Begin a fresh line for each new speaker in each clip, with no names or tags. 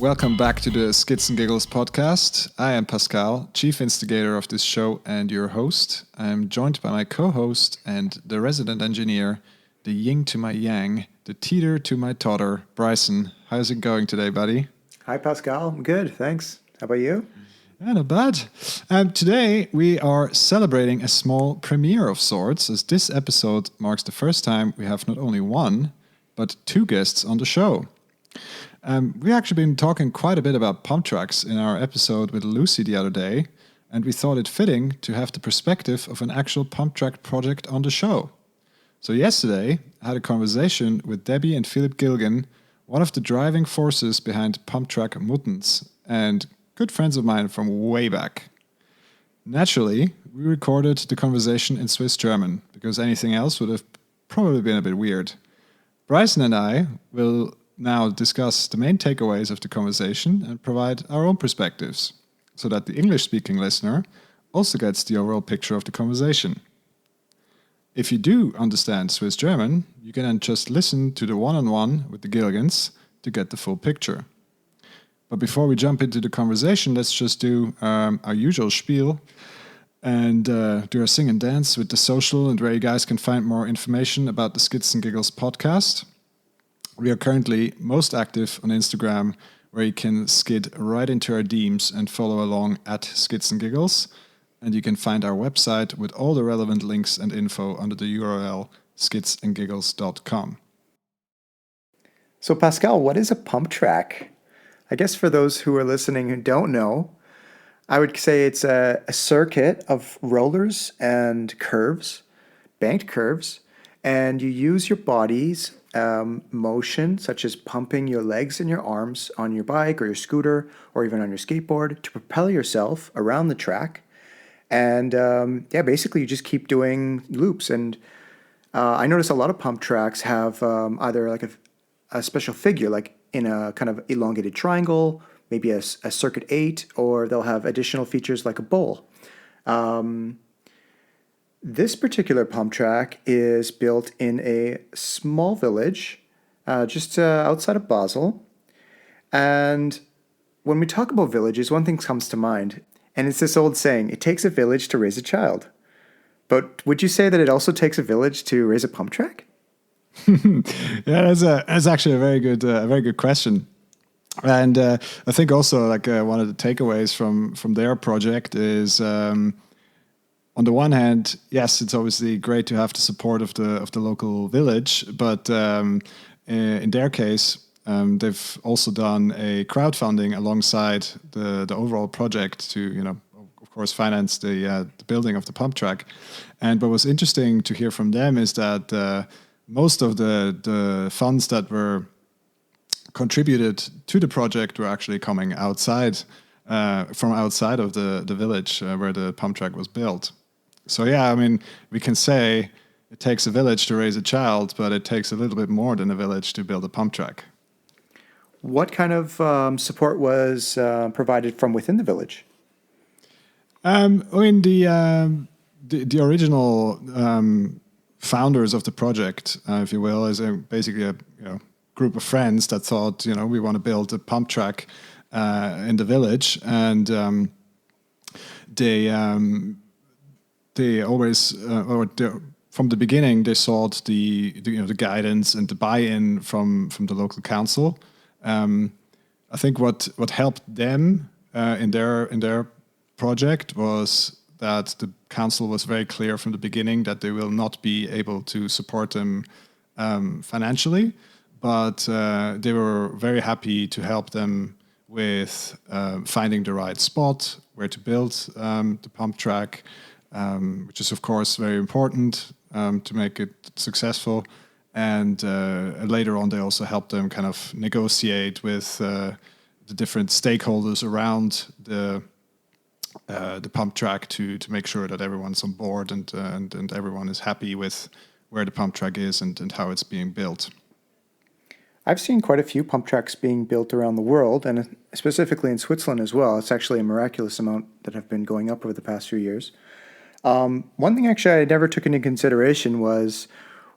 Welcome back to the Skits and Giggles podcast. I am Pascal, chief instigator of this show and your host. I am joined by my co-host and the resident engineer, the yin to my yang, the teeter to my totter, Bryson. How's it going today, buddy?
Hi, Pascal. I'm good, thanks. How about you?
Yeah, not bad. Today, we are celebrating a small premiere of sorts, as this episode marks the first time we have not only one, but two guests on the show. We've actually been talking quite a bit about Pumptracks in our episode with Lucy the other day, and we thought it fitting to have the perspective of an actual Pumptrack project on the show. So yesterday, I had a conversation with Debbie and Philipp Gilgen, one of the driving forces behind Pumptrack Muttenz, and good friends of mine from way back. Naturally, we recorded the conversation in Swiss German, because anything else would have probably been a bit weird. Bryson and I will now discuss the main takeaways of the conversation and provide our own perspectives, so that the English-speaking listener also gets the overall picture of the conversation. If you do understand Swiss German, you can then just listen to the one-on-one with the Gilgens to get the full picture. But before we jump into the conversation, let's just do our usual spiel and do our sing and dance with the social and where you guys can find more information about the Skits and Giggles podcast. We are currently most active on Instagram, where you can skid right into our DMs and follow along at Skits and Giggles. And you can find our website with all the relevant links and info under the URL skitsandgiggles.com.
So, Pascal, what is a pump track? I guess for those who are listening who don't know, I would say it's a circuit of rollers and curves, banked curves, and you use your body's motion, such as pumping your legs and your arms on your bike or your scooter or even on your skateboard, to propel yourself around the track. And basically you just keep doing loops. And I notice a lot of pump tracks have either like a special figure, like in a kind of elongated triangle, maybe a circuit 8, or they'll have additional features like a bowl. This particular pump track is built in a small village just outside of Basel. And when we talk about villages, one thing comes to mind, and it's this old saying, it takes a village to raise a child. But would you say that it also takes a village to raise a pump track?
Yeah, that's actually a very good question. And I think also one of the takeaways from their project is, on the one hand, yes, it's obviously great to have the support of the local village, but in their case, they've also done a crowdfunding alongside the overall project to, of course, finance the building of the pump track. And what was interesting to hear from them is that most of the funds that were contributed to the project were actually coming from outside of the village where the pump track was built. So yeah, I mean, we can say it takes a village to raise a child, but it takes a little bit more than a village to build a pump track.
What kind of support was provided from within the village?
I mean, the original founders of the project, if you will, is basically a group of friends that thought, we want to build a pump track in the village, and they always, from the beginning, they sought the guidance and the buy-in from the local council. I think what helped them in their project was that the council was very clear from the beginning that they will not be able to support them financially, but they were very happy to help them with finding the right spot where to build the pump track, which is, of course, very important to make it successful. And later on, they also helped them kind of negotiate with the different stakeholders around the pump track to make sure that everyone's on board and everyone is happy with where the pump track is and how it's being built.
I've seen quite a few pump tracks being built around the world, and specifically in Switzerland as well. It's actually a miraculous amount that have been going up over the past few years. One thing actually I never took into consideration was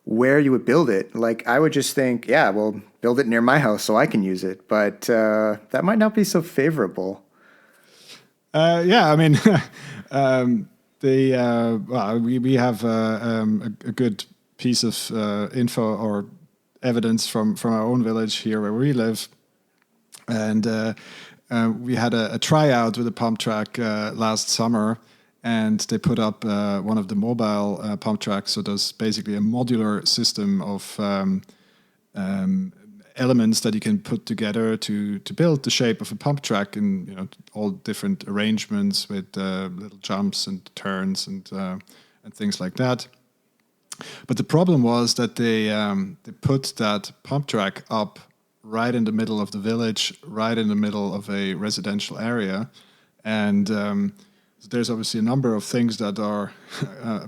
where you would build it. Like I would just think, yeah, well, build it near my house so I can use it. But that might not be so favorable.
Yeah, I mean, we have a good piece of info or evidence from our own village here where we live, and we had a tryout with a pump track last summer, and they put up one of the mobile pump tracks. So there's basically a modular system of elements that you can put together to build the shape of a pump track in all different arrangements with little jumps and turns and things like that. But the problem was that they put that pump track up right in the middle of the village, right in the middle of a residential area, and there's obviously a number of things that are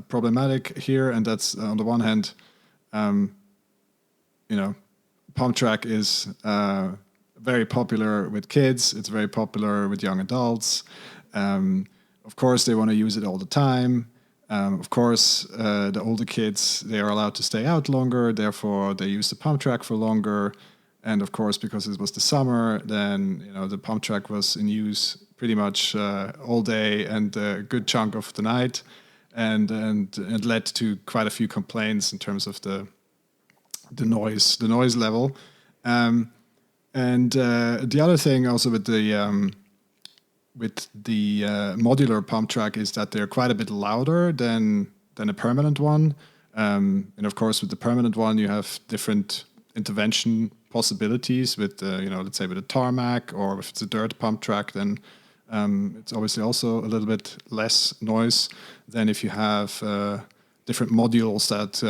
problematic here, and that's on the one hand, pump track is very popular with kids. It's very popular with young adults. Of course, they want to use it all the time. Of course, the older kids, they are allowed to stay out longer. Therefore, they use the pump track for longer. And of course, because it was the summer, then the pump track was in use pretty much all day and a good chunk of the night, and it led to quite a few complaints in terms of the noise level. And the other thing also with the modular pump track is that they're quite a bit louder than a permanent one. And of course, with the permanent one, you have different intervention possibilities with, let's say with a tarmac, or if it's a dirt pump track, then it's obviously also a little bit less noise than if you have different modules that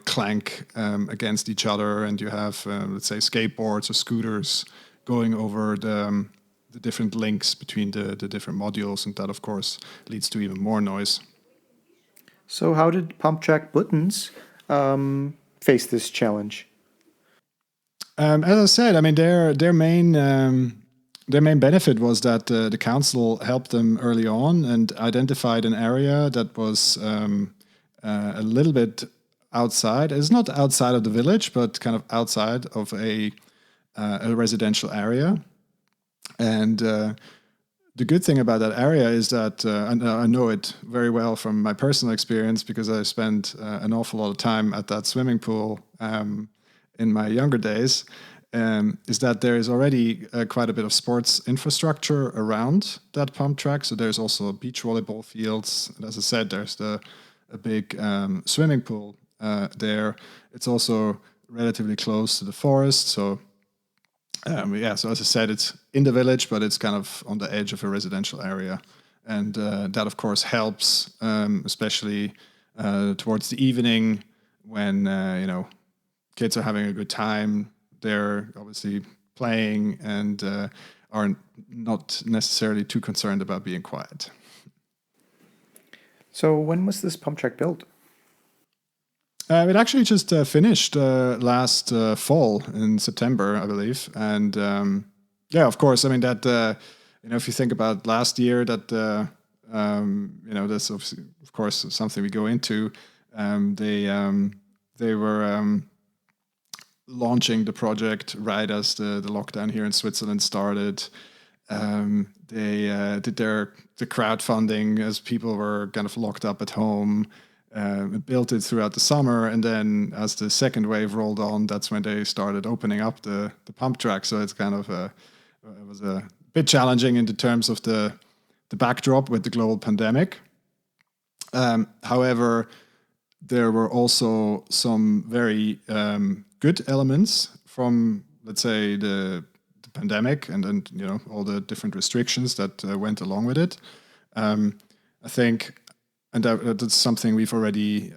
clank against each other, and you have let's say skateboards or scooters going over the different links between the different modules, and that of course leads to even more noise.
So how did Pumptrack Muttenz face this challenge?
As I said, I mean their main benefit was that the council helped them early on and identified an area that was a little bit outside. It's not outside of the village, but kind of outside of a residential area. And the good thing about that area is that I know it very well from my personal experience, because I spent an awful lot of time at that swimming pool in my younger days, is that there is already quite a bit of sports infrastructure around that pump track. So there's also beach volleyball fields. And as I said, there's a big swimming pool there. It's also relatively close to the forest. So so as I said, it's in the village, but it's kind of on the edge of a residential area. And that, of course, helps, especially towards the evening when, kids are having a good time. They're obviously playing and are not necessarily too concerned about being quiet.
So when was this pump track built?
It actually just finished last fall in September, I believe. And of course, I mean that if you think about last year, that that's of course something we go into. They were launching the project right as the lockdown here in Switzerland started. They did the crowdfunding as people were kind of locked up at home. Built it throughout the summer, and then as the second wave rolled on, that's when they started opening up the pump track. So it's kind of it was a bit challenging in the terms of the backdrop with the global pandemic. However, there were also some very good elements from, let's say, the pandemic, and then all the different restrictions that went along with it. I think. And that's something we've already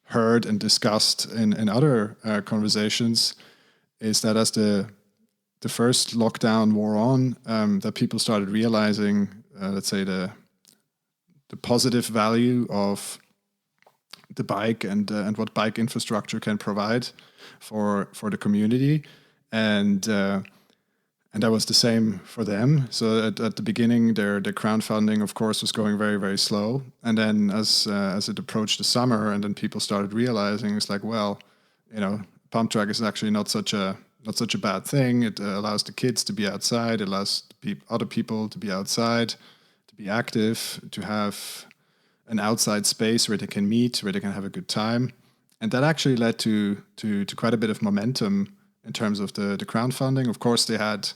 heard and discussed in other conversations, is that as the first lockdown wore on, that people started realizing, let's say, the positive value of the bike and what bike infrastructure can provide for the community. And And that was the same for them. So at the beginning, their crowdfunding, of course, was going very, very slow. And then as it approached the summer, and then people started realizing, it's like, well, Pumptrack is actually not such a bad thing. It allows the kids to be outside. It allows other people to be outside, to be active, to have an outside space where they can meet, where they can have a good time. And that actually led to quite a bit of momentum in terms of the crowdfunding. Of course, they had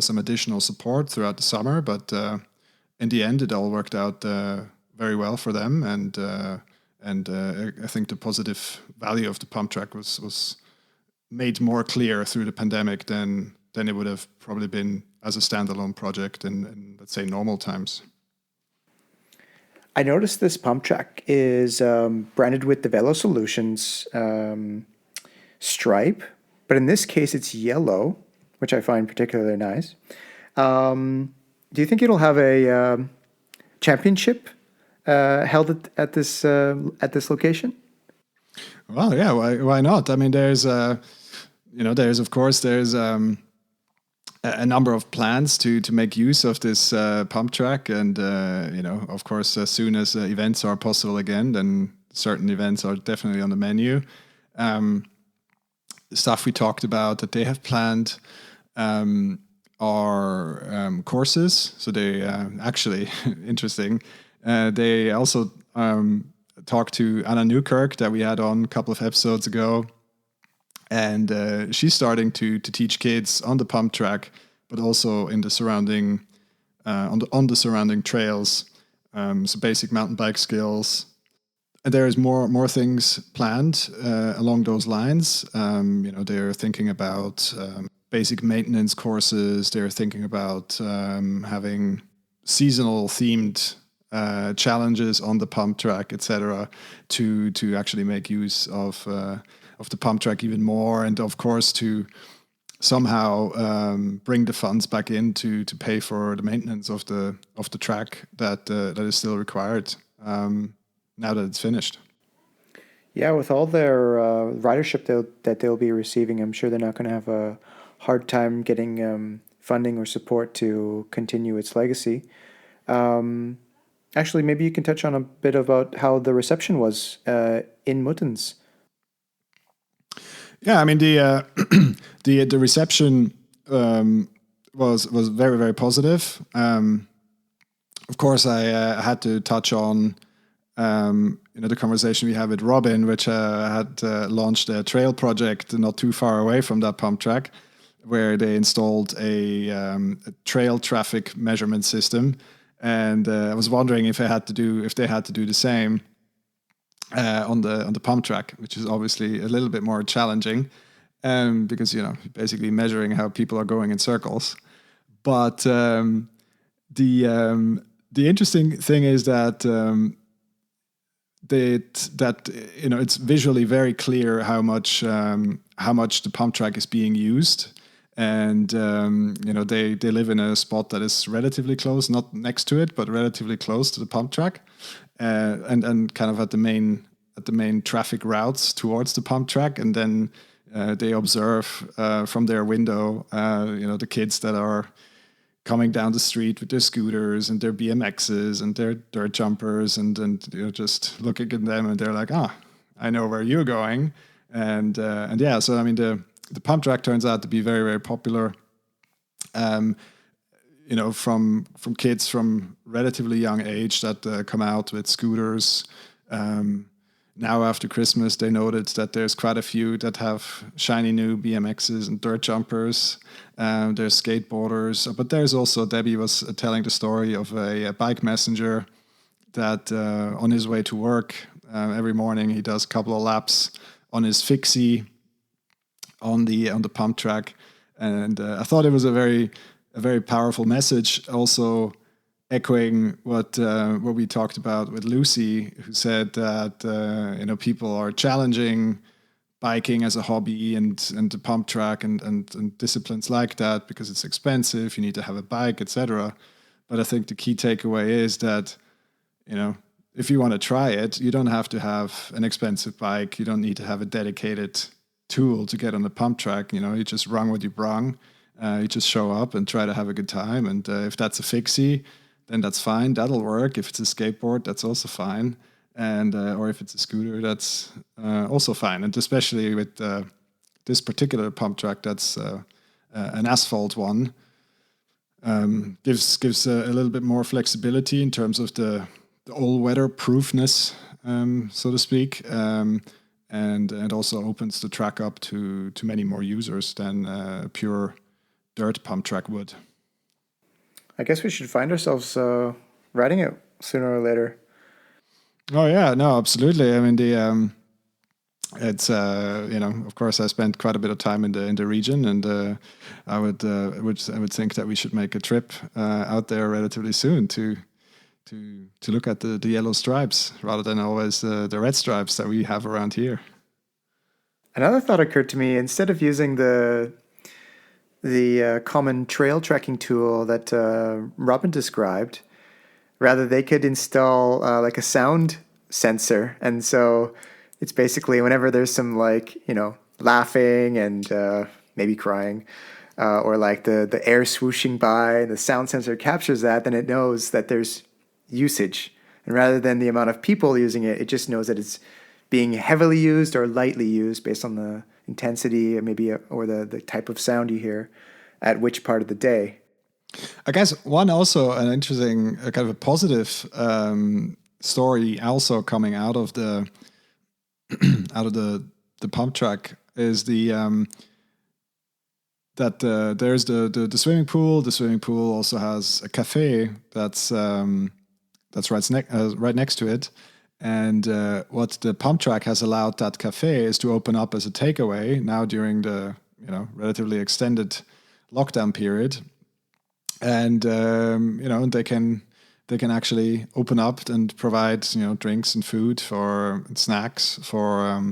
some additional support throughout the summer, but in the end, it all worked out very well for them. And I think the positive value of the Pumptrack was made more clear through the pandemic than it would have probably been as a standalone project in let's say, normal times.
I noticed this Pumptrack is branded with the Velo Solutions stripe, but in this case it's yellow, which I find particularly nice. Do you think it'll have a championship held at this location?
Well, yeah, why not? I mean, there's a number of plans to make use of this Pumptrack, and of course, as soon as events are possible again, then certain events are definitely on the menu. Stuff we talked about that they have planned are courses. So they actually interesting. They also talked to Anna Newkirk that we had on a couple of episodes ago. And she's starting to teach kids on the Pumptrack, but also in the surrounding on the surrounding trails. So basic mountain bike skills. And there is more things planned along those lines. They're thinking about basic maintenance courses. They're thinking about having seasonal themed challenges on the Pumptrack, etc., to actually make use of the Pumptrack even more, and of course to somehow bring the funds back in to pay for the maintenance of the track that is still required now that it's finished.
Yeah, with all their ridership that they'll be receiving, I'm sure they're not going to have a hard time getting funding or support to continue its legacy. Actually, maybe you can touch on a bit about how the reception was in Muttenz.
Yeah, I mean the reception was very, very positive. Of course, I had to touch on the conversation we had with Robin, which had launched a trail project not too far away from that Pumptrack, where they installed a trail traffic measurement system, and I was wondering if they had to do the same on the Pumptrack, which is obviously a little bit more challenging, because basically measuring how people are going in circles. But the interesting thing is that it's visually very clear how much the Pumptrack is being used. And they live in a spot that is relatively close, not next to it, but relatively close to the Pumptrack, and kind of at the main traffic routes towards the Pumptrack. And then they observe from their window, the kids that are coming down the street with their scooters and their BMXs and their dirt jumpers, and just looking at them, and they're like, I know where you're going, and yeah. So I mean the Pumptrack turns out to be very, very popular, from kids from relatively young age that come out with scooters. Now after Christmas, they noted that there's quite a few that have shiny new BMXs and dirt jumpers. There's skateboarders, but there's also, Debbie was telling the story of a bike messenger that on his way to work every morning, he does a couple of laps on his fixie on the Pumptrack, and I thought it was a very powerful message. Also, echoing what we talked about with Lucy, who said that people are challenging biking as a hobby and the Pumptrack and disciplines like that because it's expensive. You need to have a bike, etc. But I think the key takeaway is that if you want to try it, you don't have to have an expensive bike. You don't need to have a dedicated tool to get on the Pumptrack. You just run what you brung, You just show up and try to have a good time. And if that's a fixie, then that's fine. That'll work. If it's a skateboard, that's also fine. And or if it's a scooter, that's also fine. And especially with this particular pump track, that's an asphalt one. Gives a little bit more flexibility in terms of the all-weather proofness, so to speak, and also opens the track up to many more users than pure dirt pump track would.
I guess we should find ourselves riding it sooner or later.
Oh yeah, no, absolutely. I mean, it's of course I spent quite a bit of time in the region, and I would think that we should make a trip out there relatively soon to look at the yellow stripes rather than always the red stripes that we have around here.
Another thought occurred to me. Instead of using the common trail tracking tool that Robin described, rather they could install like a sound sensor, and so it's basically whenever there's some laughing and maybe crying, or like the air swooshing by, the sound sensor captures that, then it knows that there's usage, and rather than the amount of people using it, it just knows that it's being heavily used or lightly used based on the intensity, or the type of sound you hear at which part of the day.
I guess an interesting kind of a positive story also coming out of the pump track is that there's the swimming pool. The swimming pool also has a cafe that's right next to it. And what the pump track has allowed that cafe is to open up as a takeaway now during the relatively extended lockdown period, and they can actually open up and provide drinks and food and snacks for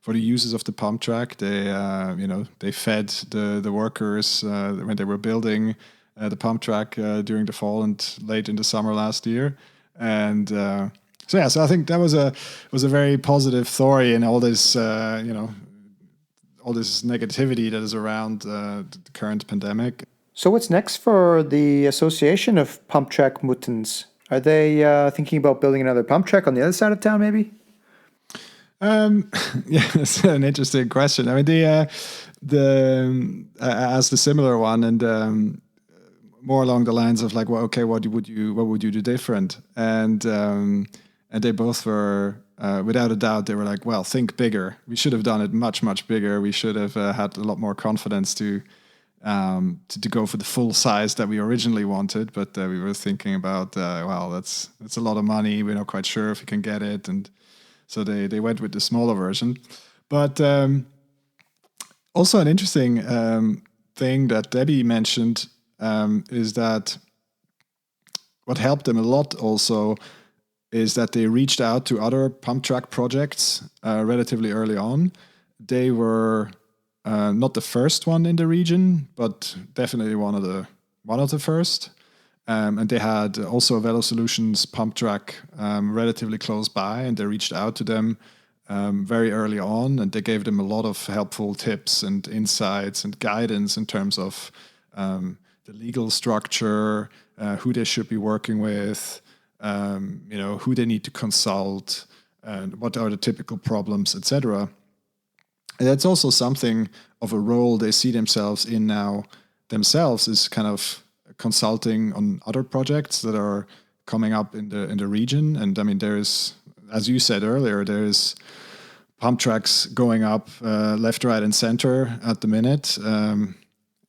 the users of the pump track. They fed the workers when they were building the pump track during the fall and late in the summer last year, and. So I think that was a very positive story in all this all this negativity that is around the current pandemic.
So what's next for the association of Pumptrack Muttenz? Are they thinking about building another pump track on the other side of town, maybe?
Yeah, that's an interesting question. I mean, as the similar one, and more along the lines of like, well, okay, what would you do different? And they both were, without a doubt, they were like, well, think bigger. We should have done it much, much bigger. We should have had a lot more confidence to go for the full size that we originally wanted. But we were thinking about, well, that's a lot of money. We're not quite sure if we can get it. And so they went with the smaller version. But also an interesting thing that Debbie mentioned is that what helped them a lot also is that they reached out to other pump track projects relatively early on. They were not the first one in the region, but definitely one of the first. And they had also Velo Solutions pump track relatively close by, and they reached out to them very early on, and they gave them a lot of helpful tips and insights and guidance in terms of the legal structure, who they should be working with, who they need to consult, and what are the typical problems, etc. And that's also something of a role they see themselves in now themselves, is kind of consulting on other projects that are coming up in the region. And I mean, there's, as you said earlier, there's pump tracks going up left, right, and center at the minute.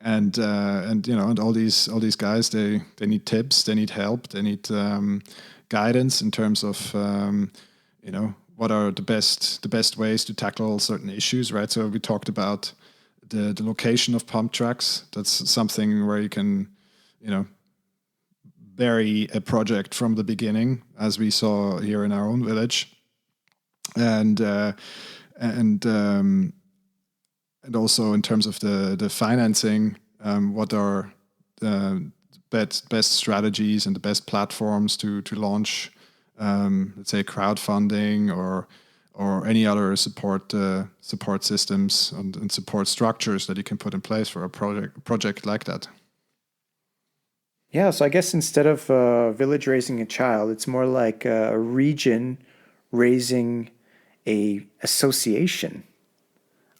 And all these guys, they need tips, they need help, they need guidance in terms of what are the best ways to tackle certain issues, right? So we talked about the location of pump tracks. That's something where you can bury a project from the beginning, as we saw here in our own village, and also in terms of the financing, what are the best strategies and the best platforms to launch, let's say, crowdfunding or or any other support systems and support structures that you can put in place for a project like that.
Yeah, so I guess instead of a village raising a child, it's more like a region raising a association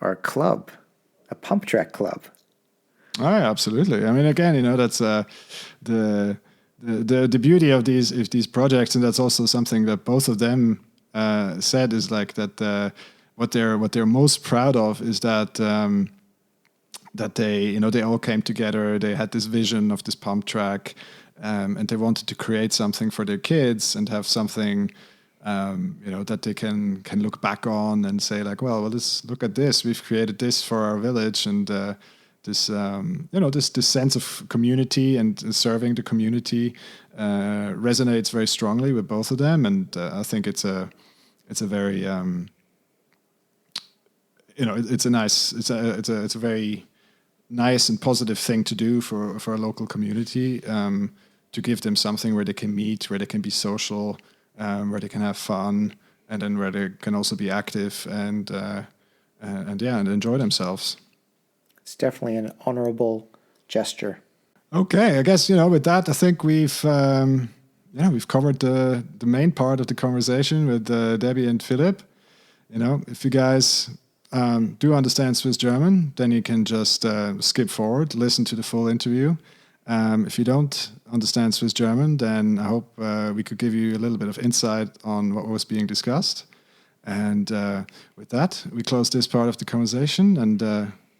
or a club, a Pumptrack club.
Oh, yeah, absolutely. I mean, again, that's the beauty of these projects, and that's also something that both of them said is like that. What they're most proud of is that that they all came together. They had this vision of this Pumptrack, and they wanted to create something for their kids and have something that they can look back on and say like, well, let's look at this. We've created this for our village, and this sense of community and serving the community resonates very strongly with both of them. And I think it's a very it's a very nice and positive thing to do for a local community, to give them something where they can meet, where they can be social, where they can have fun, and then where they can also be active and enjoy themselves.
It's definitely an honorable gesture. Okay,
I guess with that, I think we've covered the main part of the conversation with Debbie and Philipp. If you guys do understand Swiss German, then you can just skip forward, listen to the full interview. If you don't understand Swiss German, then I hope we could give you a little bit of insight on what was being discussed. And with that, we close this part of the conversation and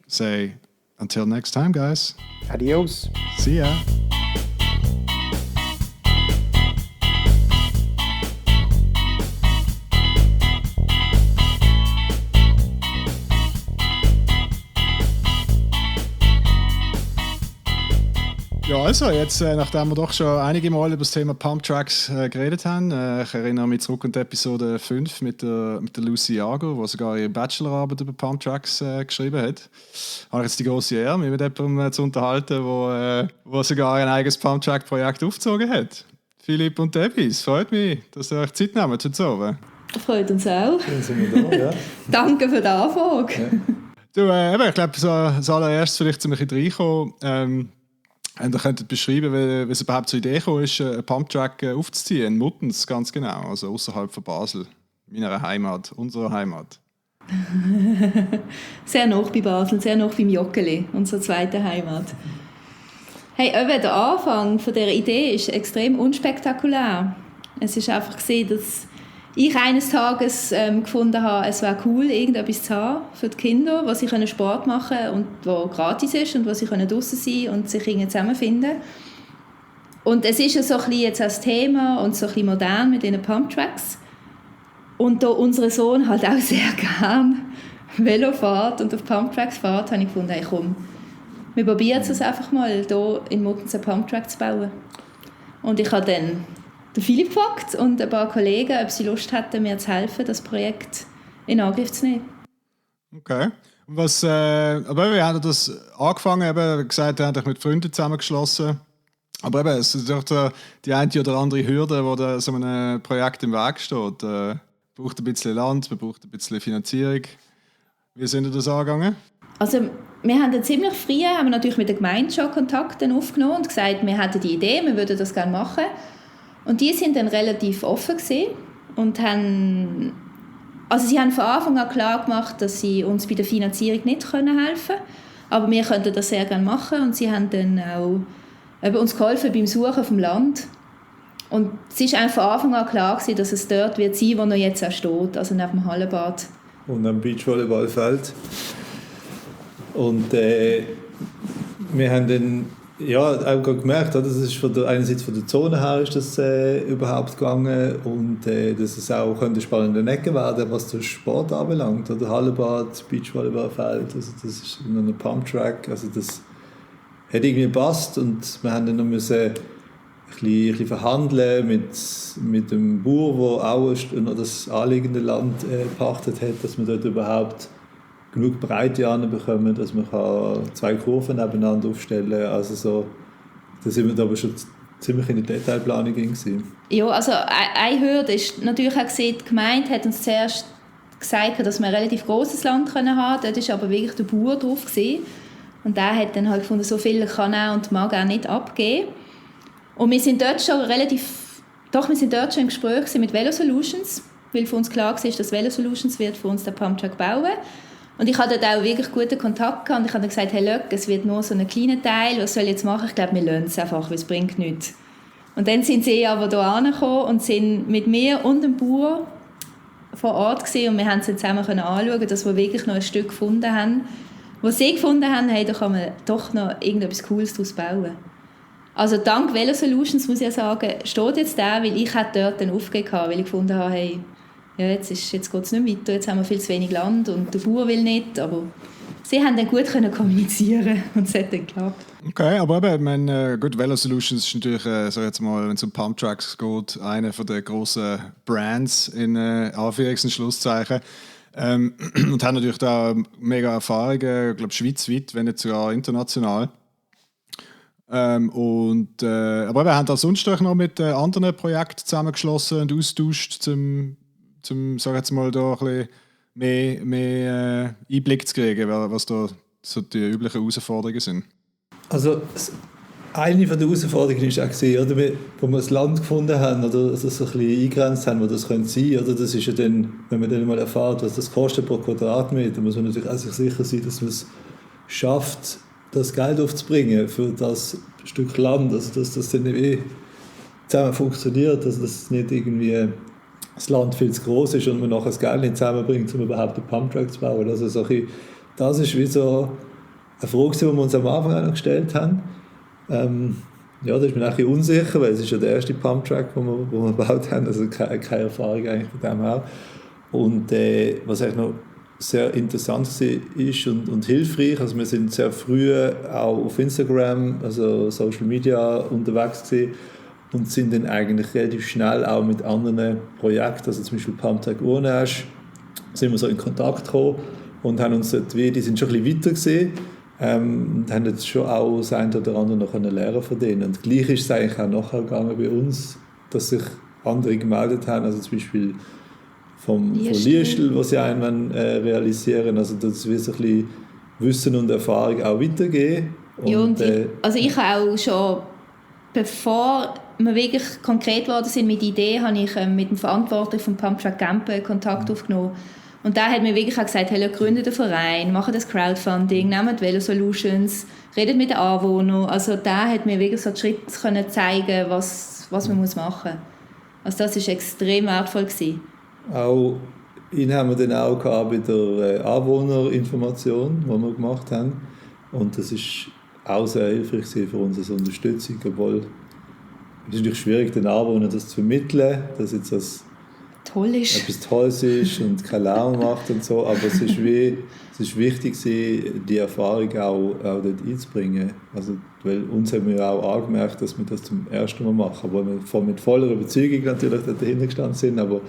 say until next time, guys.
Adios.
See ya. Ja, also jetzt, nachdem wir doch schon einige Mal über das Thema Pumptracks geredet haben, ich erinnere mich zurück an die Episode 5 mit der Lucy Jago, die sogar ihre Bachelorarbeit über Pumptracks geschrieben hat. Habe ich jetzt die grosse Ehre, mich mit jemandem zu unterhalten, wo sogar ein eigenes Pumptrack-Projekt aufgezogen hat. Philipp und Debbie, es freut mich, dass ihr euch Zeit nehmt heute Abend.
Freut uns auch.
Schön sind wir da, ja.
Danke für die Anfrage.
Ja. Du, ich glaube, so als allererstes vielleicht ein bisschen reinkommen. Und ihr könntet beschreiben, wie es überhaupt zur Idee gekommen ist, einen Pumptrack aufzuziehen, in Muttenz ganz genau, also außerhalb von Basel, meiner Heimat, unserer Heimat.
Sehr nah bei Basel, sehr nah beim Joggeli, unserer zweiten Heimat. Hey, eben der Anfang von dieser Idee ist extrem unspektakulär. Es ist einfach gesehen, dass ich eines Tages gefunden habe, es wäre cool, irgendetwas zu haben für die Kinder, wo sie Sport machen können und wo gratis ist und wo sie draussen sein können und sich irgendwie zusammenfinden. Und es ist ja so ein bisschen jetzt als Thema und so ein bisschen modern mit diesen Pumptracks. Und da unser Sohn halt auch sehr gern Velo fährt und auf Pumptracks fährt, habe ich gefunden, hey komm, wir probieren es einfach mal, hier in Muttenz einen Pumptrack zu bauen. Und ich habe dann den Philipp gefragt und ein paar Kollegen, ob sie Lust hätten, mir zu helfen, das Projekt in Angriff zu nehmen.
Okay. Aber wir haben das angefangen, eben gesagt, wir haben mit Freunden zusammengeschlossen. Aber eben, es ist doch die eine oder andere Hürde, die da so einem Projekt im Weg steht. Man braucht ein bisschen Land, man braucht ein bisschen Finanzierung. Wie sind ihr das angegangen?
Also wir haben dann ziemlich früh haben wir natürlich mit der Gemeinde schon Kontakt aufgenommen und gesagt, wir hätten die Idee, wir würden das gerne machen. Und die sind dann relativ offen gewesen und sie haben von Anfang an klar gemacht, dass sie uns bei der Finanzierung nicht helfen können, aber wir könnten das sehr gerne machen und sie haben dann auch uns geholfen beim Suchen vom Land. Und es war von Anfang an klar gewesen, dass es dort wird sein, wo er jetzt auch steht, also neben dem Hallenbad.
Und am Beachvolleyballfeld. Und wir haben dann auch gemerkt, das ist einerseits von der Zone her ist das überhaupt gegangen und dass es auch eine spannende Ecke werden, was den Sport anbelangt. Oder Hallenbad, Beachvolleyballfeld, also das ist noch ein Pumptrack, also das hat irgendwie gepasst und wir haben dann noch müssen ein bisschen verhandeln mit dem Bauer, der auch das anliegende Land gepachtet hat, dass wir dort überhaupt genug Breite anbekommen, dass man 2 Kurven nebeneinander aufstellen kann. Also so, da sind wir aber schon ziemlich in der Detailplanung gewesen.
Ja, also eine Hürde ist natürlich auch gesehen, die Gemeinde hat uns zuerst gesagt, dass wir ein relativ grosses Land haben können. Dort war aber wirklich der Bauer drauf gewesen. Und der hat dann halt gefunden, so viel kann er und mag er nicht abgeben. Und wir sind dort schon im Gespräch mit Velo Solutions, weil für uns klar war, dass Velo Solutions wird für uns den Pumptrack bauen. Und ich hatte dort auch wirklich guten Kontakt gehabt. Und ich habe dann gesagt, hey, look, es wird nur so ein kleiner Teil, was soll ich jetzt machen? Ich glaube, wir lassen es einfach, weil es bringt nichts. Und dann sind sie aber hier angekommen und sind mit mir und dem Bauer vor Ort gewesen. Und wir haben es zusammen anschauen, dass wir wirklich noch ein Stück gefunden haben. Wo sie gefunden haben, hey, da kann man doch noch irgendetwas Cooles daraus bauen. Also dank Velo Solutions, muss ich ja sagen, steht jetzt der, weil ich dort dann aufgegeben habe, weil ich gefunden habe, hey, ja, jetzt geht es nicht weiter, jetzt haben wir viel zu wenig Land und der Bauer will nicht, aber sie haben dann gut kommunizieren und es hat dann geklappt.
Okay, aber eben, ich meine, gut, Velo Solutions ist natürlich, sag jetzt mal, wenn es um Pumptracks geht, eine von den grossen Brands in Anführungs- und Schlusszeichen. Und haben natürlich da mega Erfahrungen, ich glaube schweizweit, wenn nicht sogar international. Aber wir haben da sonst noch mit anderen Projekten zusammengeschlossen und austauscht, zum sag jetzt mal, da ein bisschen mehr Einblick zu kriegen, was da so die üblichen Herausforderungen sind.
Also eine von der Herausforderungen war auch, oder, wo wir das Land gefunden haben oder das so ein bisschen eingegrenzt haben, wo das könnte sein. Oder das ist ja dann, wenn man dann mal erfährt, was das kostet pro Quadratmeter, muss man natürlich auch sich sicher sein, dass man es schafft, das Geld aufzubringen für das Stück Land, also dass das dann zusammen funktioniert, also dass es nicht irgendwie das Land viel zu groß ist und man nachher das Geld nicht zusammenbringt, um überhaupt einen Pumptrack zu bauen. Also das ist wie so eine Frage, die wir uns am Anfang auch noch gestellt haben. Da ist man ein bisschen unsicher, weil es ist ja der erste Pumptrack, den wir gebaut haben, also keine Erfahrung eigentlich von dem her. Und was eigentlich noch sehr interessant ist und hilfreich, also wir sind sehr früh auch auf Instagram, also Social Media unterwegs gewesen und sind dann eigentlich relativ schnell auch mit anderen Projekten, also zum Beispiel Pumptrack Urnasch, sind wir so in Kontakt gekommen und haben uns dort die sind schon ein bisschen weiter gesehen und haben jetzt schon auch das eine oder andere noch lernen von denen. Und gleich ist es eigentlich auch nachher gegangen bei uns, dass sich andere gemeldet haben, also zum Beispiel von Liestel, was sie einmal realisieren, also dass wir so ein bisschen Wissen und Erfahrung auch weitergeben.
Ich habe auch schon, bevor wir wirklich konkret geworden sind mit Ideen, habe ich mit dem Verantwortlichen vom Pumptrack Campen Kontakt aufgenommen. Und der hat mir wirklich auch gesagt, hey, gründet einen Verein, macht das Crowdfunding, nehmt Velo Solutions, redet mit den Anwohnern. Also der hat mir wirklich so die Schritte können zeigen, was man machen muss. Also das war extrem wertvoll gewesen.
Auch ihn haben wir dann auch gehabt bei der Anwohnerinformation, die wir gemacht haben. Und das war auch sehr hilfreich für uns als Unterstützung, obwohl es ist natürlich schwierig, den Anwohnern das zu vermitteln, dass jetzt das etwas Tolles ist und keinen Lärm macht und so, aber es ist wichtig, die Erfahrung auch dort einzubringen. Also, weil uns haben wir auch angemerkt, dass wir das zum ersten Mal machen, obwohl wir mit voller Überzeugung natürlich dahinter gestanden sind, aber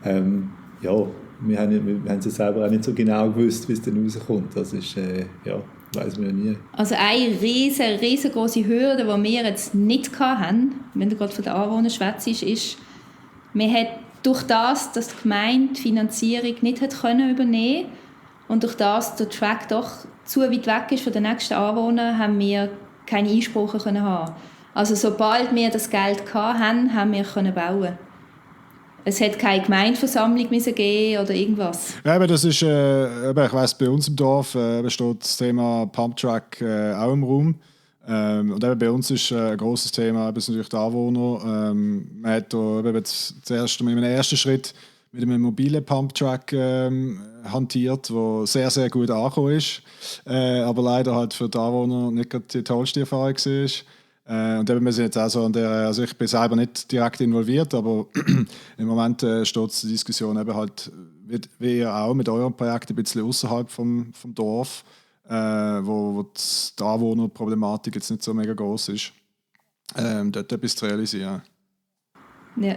wir haben es selber auch nicht so genau gewusst, wie es dann rauskommt. Das ist, weiss man ja nie. Also
eine riesengroße Hürde, die wir jetzt nicht hatten, wenn du gerade von den Anwohnern schwätzt, ist, wir haben durch das, dass die Gemeinde die Finanzierung nicht übernehmen konnte und durch das der Track doch zu weit weg ist von den nächsten Anwohnern, haben wir keine Einsprache haben. Also sobald wir das Geld hatten, haben wir bauen. Es hat keine Gemeindeversammlung geben oder irgendwas.
Ja, aber das ist, ich weiss, bei uns im Dorf steht das Thema Pumptrack auch im Raum. Und eben bei uns ist ein grosses Thema eben natürlich die Anwohner. Man hat da in einem ersten Schritt mit einem mobilen Pumptrack hantiert, der sehr, sehr gut angekommen ist. Aber leider halt für die Anwohner nicht gerade die tollste Erfahrung war. Und eben, wir sind jetzt auch so also ich bin selber nicht direkt involviert, aber im Moment steht die Diskussion eben halt, wie ihr auch mit eurem Projekt ein bisschen außerhalb vom Dorf, wo die Anwohnerproblematik jetzt nicht so mega groß ist, dort etwas zu realisieren.
Ja,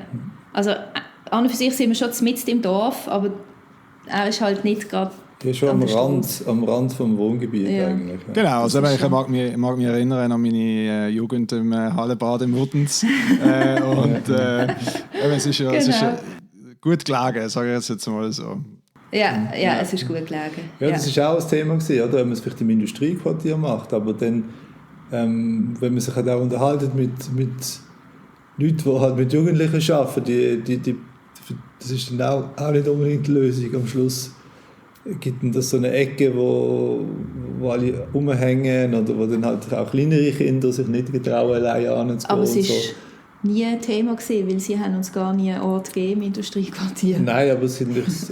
also an und für sich sind wir schon mitten im Dorf, aber er ist halt nicht gerade
schon am Rand vom Wohngebiet eigentlich. Ja.
Genau, also ich mag mich erinnern an meine Jugend im Hallenbad im Muttenz. Es ist gut gelegen, sage ich jetzt mal so.
Ja, es ist gut gelegen.
Ja, das war auch ein Thema gewesen, oder? Wenn man es vielleicht im Industriequartier macht, aber dann, wenn man sich halt auch unterhalten mit Leuten, die halt mit Jugendlichen arbeiten, das ist dann auch nicht unbedingt die Lösung. Am Schluss gibt es so eine Ecke, wo alle rumhängen oder wo dann halt auch kleinere Kinder sich nicht getrauen, alleine anzugehen.
Aber es ist nie ein Thema gewesen, weil sie haben uns gar nie einen Ort gegeben im Industriequartier.
Nein, aber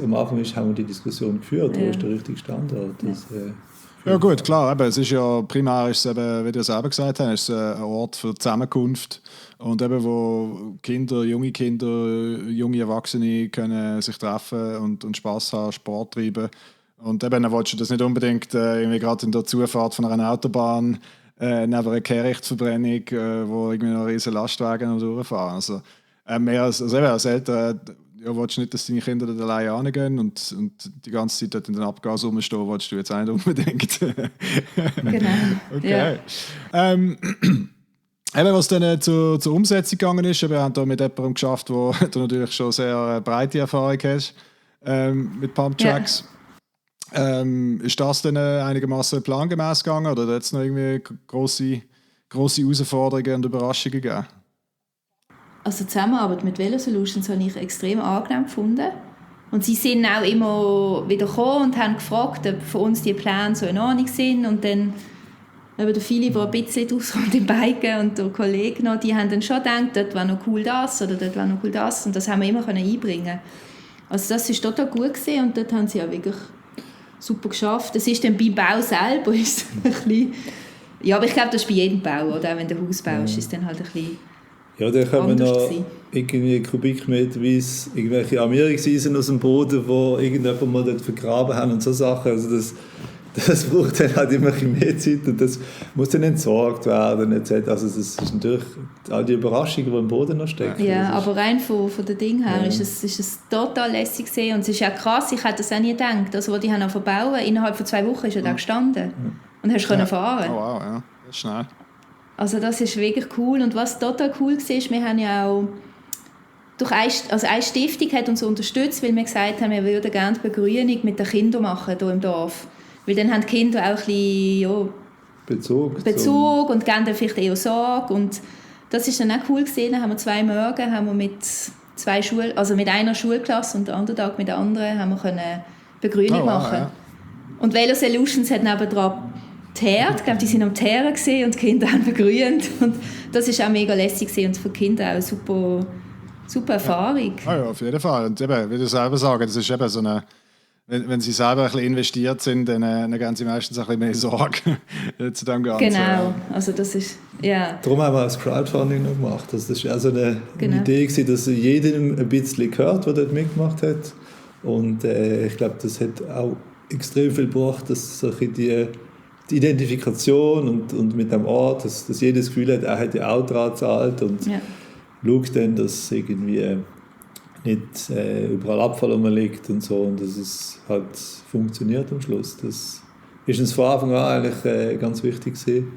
am Anfang haben wir die Diskussion geführt, wo ist der richtige Standort.
Ja gut, klar, eben, es ist ja primär, ist es eben, wie ihr selber gesagt habt, ist es ein Ort für Zusammenkunft und eben, wo junge Erwachsene können sich treffen und Spass haben, Sport treiben. Und eben, dann willst du das nicht unbedingt irgendwie gerade in der Zufahrt von einer Autobahn neben einer Kehrichtverbrennung, wo irgendwie noch riesen Lastwagen durchfahren. Also mehr als Eltern willst du nicht, dass deine Kinder dort alleine hingehen und die ganze Zeit dort in den Abgas rumstehen, willst du jetzt auch nicht unbedingt.
Genau.
Okay. Ja. Eben, was dann zur Umsetzung gegangen ist, wir haben da mit jemandem geschafft, wo du natürlich schon sehr breite Erfahrung hast mit Pumptracks. Ja. Ist das dann einigermaßen plangemäß gegangen oder hat es noch irgendwie grosse Herausforderungen und Überraschungen gegeben?
Also die Zusammenarbeit mit Velo Solutions habe ich extrem angenehm gefunden. Und sie sind auch immer wieder gekommen und haben gefragt, ob für uns die Pläne so in Ordnung sind. Und dann der Philipp, der ein bisschen rauskommt im Biken und der Kollege noch, die haben dann schon gedacht, dort war noch cool das oder dort war noch cool das. Und das haben wir immer einbringen. Also das war total gut gewesen und dort haben sie auch wirklich super geschafft. Das ist dann beim Bau selber ist ein bisschen, ja, aber ich glaube, das ist bei jedem Bau, oder? Auch wenn der Hausbau ist, ist dann halt ein bisschen.
Ja, da kommen noch irgendwie kubikmeterweise irgendwelche Armierungseisen aus dem Boden, die irgendjemand mal dort vergraben haben und so Sachen. Also das braucht dann halt immer mehr Zeit und das muss dann entsorgt werden. Etc. Also das ist natürlich all die Überraschungen, die im Boden noch stecken.
Ja, aber rein von den Dingen her ist es total lässig gewesen. Und es ist ja krass, ich hätte das auch nie gedacht. Also, als die haben verbauen, innerhalb von 2 Wochen ist er da gestanden. Und hast können fahren.
Oh wow, ja, das ist schnell.
Also das ist wirklich cool. Und was total cool war, wir haben ja auch eine Stiftung hat uns unterstützt, weil wir gesagt haben, wir würden gerne die Begrünung mit den Kindern machen hier im Dorf. Weil dann haben die Kinder auch ein bisschen Bezug und geben dann vielleicht eher Sorge. Und das ist dann auch cool gewesen. Dann haben wir 2 Morgen mit einer Schulklasse und den anderen Tag mit der anderen haben wir können Begrünung machen. Ja. Und Velo Solutions hat nebendran teert. Ich glaube, die sind am Teeren gesehen und die Kinder haben begrünt. Und das ist auch mega lässig und für die Kinder auch eine super Erfahrung.
Ja, auf jeden Fall. Und eben, wie du selber sagst, das ist eben so eine, wenn sie selber ein bisschen investiert sind, dann geben sie meistens ein bisschen mehr Sorge zu dem Ganzen.
Genau, also das ist, ja.
Darum haben wir das Crowdfunding noch gemacht. Das war also eine Idee, dass jedem ein bisschen gehört, der dort mitgemacht hat. Und ich glaube, das hat auch extrem viel gebracht, dass die Identifikation und mit dem Ort, dass jeder das Gefühl hat, er hat ja auch dran gezahlt und schaut dann, dass irgendwie nicht überall Abfall rumliegt und so und dass es halt funktioniert am Schluss. Das ist uns von Anfang an eigentlich ganz wichtig gewesen,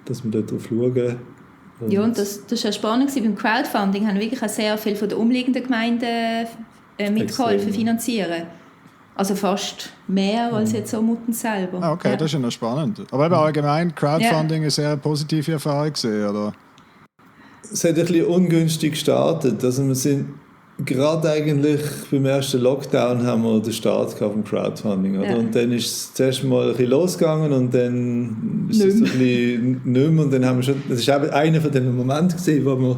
dass wir dort drauf schauen.
Und das war spannend gewesen. Beim Crowdfunding haben wirklich auch sehr viel von den umliegenden Gemeinden mitgeholfen, finanzieren. Also fast mehr als jetzt so Muttenz selber.
Ah, okay, das ist ja noch spannend. Aber eben allgemein, Crowdfunding eine sehr positive Erfahrung gewesen, oder?
Es hat ein bisschen ungünstig gestartet. Also wir sind gerade eigentlich beim ersten Lockdown haben wir den Start auf dem Crowdfunding. Oder? Ja. Und dann ist es zuerst mal ein bisschen losgegangen und dann ist es ein bisschen nicht mehr. Und dann haben wir schon, das war einer von den Momenten gewesen, wo wir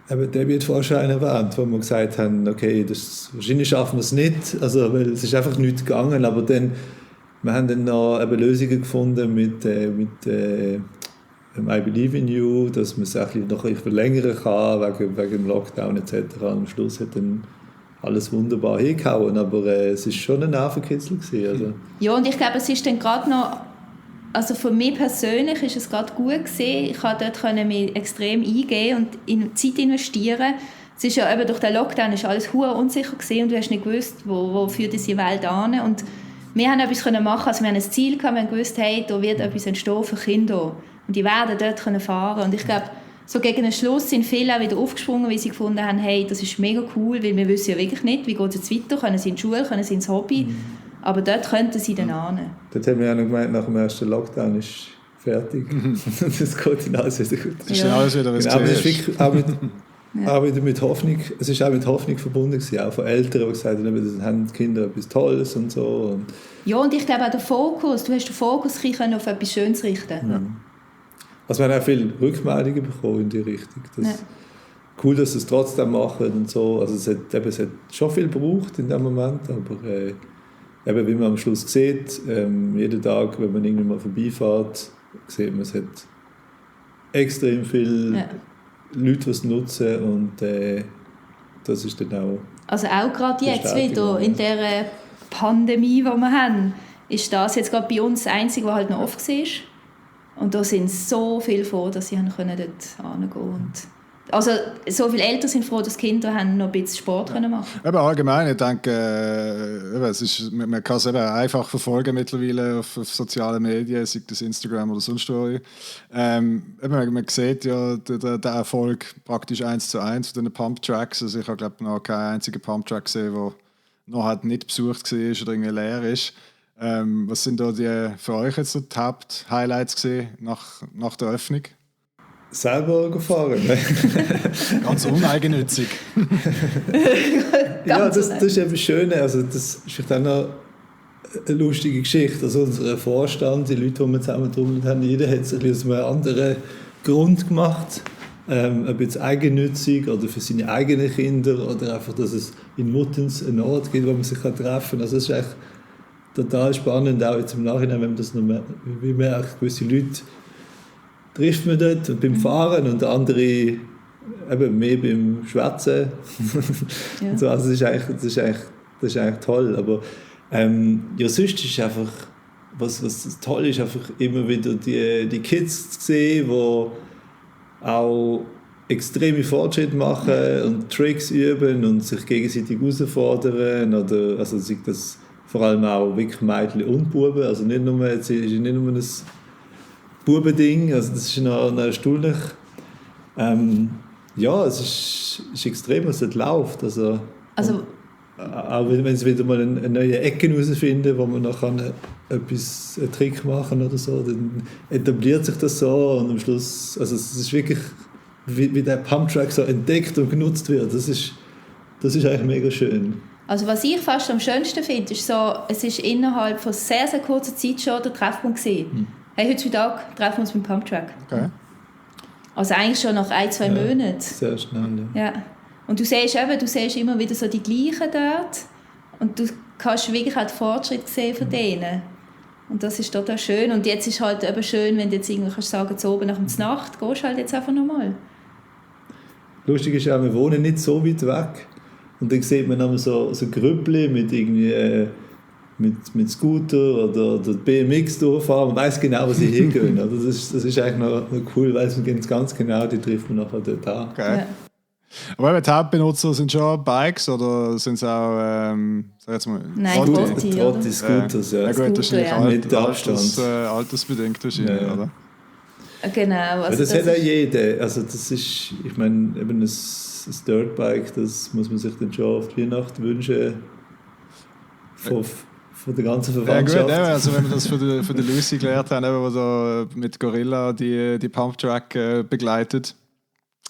eben Debbie hat vorher schon erwähnt, wo wir gesagt haben, okay, wahrscheinlich schaffen wir es nicht, also, weil es ist einfach nichts gegangen, aber dann, wir haben dann noch eben Lösungen gefunden mit I Believe in You, dass man es noch ein bisschen verlängern kann, wegen dem Lockdown etc. Am Schluss hat dann alles wunderbar hingehauen, aber es war schon ein Nervenkitzel gewesen, also. Ja,
und ich glaube, es ist dann gerade noch, also für mich persönlich ist es gerade gut gewesen. Ich konnte dort mich extrem eingehen und in Zeit investieren. Es ist ja eben durch den Lockdown ist alles hure unsicher gewesen und du hast nicht gewusst, wo führt diese Welt an. Und wir haben etwas machen. Also wir haben ein Ziel gehabt, wir haben gewusst, hey, da wird etwas entstehen für Kinder und die werden dort fahren. Und ich glaube, so gegen den Schluss sind viele auch wieder aufgesprungen, weil sie gefunden haben, hey, das ist mega cool, weil wir wissen ja wirklich nicht, wie geht es jetzt weiter, können sie in die Schule, können sie ins Hobby, aber dort könnten sie dann hin.
Dort haben wir ja noch gemeint, nach dem ersten Lockdown ist fertig. Das geht dann alles wieder gut.
Ist dann alles wieder, was
genau, aber es ist
du
wirklich auch wieder mit Hoffnung, es ist auch mit Hoffnung verbunden gewesen, auch von Eltern, die gesagt haben, das haben die Kinder etwas Tolles und so. Und
ja, und ich glaube auch der Fokus, du hast den Fokus auf etwas Schönes richten.
ja. Also wir haben auch viele Rückmeldungen bekommen in die Richtung. Cool, dass sie es trotzdem machen und so. Also es hat schon viel gebraucht in dem Moment, aber eben, wie man am Schluss sieht, jeden Tag, wenn man irgendwie mal vorbeifährt, sieht man, es hat extrem viele Leute, die es nutzen und das ist dann auch...
Also auch gerade jetzt wieder, in dieser Pandemie, die wir haben, ist das jetzt gerade bei uns das Einzige, was halt noch offen war. Und da sind so viele froh, dass sie dort hingehen können. Also so viele Eltern sind froh, dass die Kinder haben noch ein bisschen Sport machen können.
Aber allgemein, ich denke, man kann es eben einfach verfolgen mittlerweile auf sozialen Medien, sei das Instagram oder sonst wo. Man sieht ja den Erfolg praktisch 1:1 von den Pumptracks. Also ich habe glaube noch keinen einzigen Pumptrack gesehen, der noch halt nicht besucht war oder irgendwie leer ist. Was sind da für euch jetzt so die Haupt-Highlights gesehen nach der Öffnung?
Selber gefahren.
Ganz uneigennützig.
Ja, das ist eben schön. Also das ist vielleicht auch noch eine lustige Geschichte. Also unser Vorstand, die Leute, die wir zusammen getrommelt haben, jeder hat sich aus einem anderen Grund gemacht. Ob jetzt eigennützig oder für seine eigenen Kinder oder einfach, dass es in Muttenz einen Ort gibt, wo man sich treffen kann. Also das ist echt total spannend, auch jetzt im Nachhinein, wenn man das noch wie merkt, gewisse Leute trifft man dort beim Fahren und andere eben mehr beim Schwätzen. Ja. So, also das ist eigentlich toll. Aber ja, sonst ist einfach, was toll ist, einfach immer wieder die Kids zu sehen, die auch extreme Fortschritte machen und Tricks üben und sich gegenseitig herausfordern. Oder, also das vor allem auch wirklich Mädchen und Buben. Also nicht nur ein Bubending, also das ist noch erstaunlich. Ja, es ist extrem, was dort läuft. Also auch wenn sie wieder mal eine neue Ecke herausfinden, wo man noch einen Trick machen oder so, dann etabliert sich das so und am Schluss, also es ist wirklich, wie der Pumptrack so entdeckt und genutzt wird, das ist eigentlich mega schön.
Also was ich fast am schönsten finde, ist so, es ist innerhalb von sehr, sehr kurzer Zeit schon der Treffpunkt gewesen. Hey, heute Tag treffen wir uns beim Pumptrack. Okay. Also eigentlich schon nach 1-2 Monaten.
Sehr schnell,
ja. Und du siehst immer wieder so die gleichen dort und du kannst wirklich auch den Fortschritt sehen von denen. Und das ist total schön. Und jetzt ist halt eben schön, wenn du jetzt irgendwie kannst sagen, zu oben nach der Nacht, gehst du halt jetzt einfach nochmal.
Lustig ist auch, wir wohnen nicht so weit weg. Und dann sieht man immer so Grüppli mit irgendwie mit Scooter oder BMX durchfahren. Man weiss genau, wo sie hingehen. Also das ist eigentlich noch cool, weil es ganz genau, die trifft man nachher dort an.
Okay. Ja. Aber die Hauptbenutzer sind schon Bikes oder sind es auch, sag jetzt mal,
Trotti, Scooters, ja.
Ja gut, das ist
mit Abstand.
Altersbedingt wahrscheinlich, oder?
Genau.
Also das hat auch jeder. Also das ist, ich meine, eben ein Dirtbike, das muss man sich dann schon auf die Weihnacht wünschen. Von der ganzen Verwandtschaft.
Ja gut, also wenn wir das von der Lucy gelernt haben, wo so mit Gorilla die Pumptrack begleitet,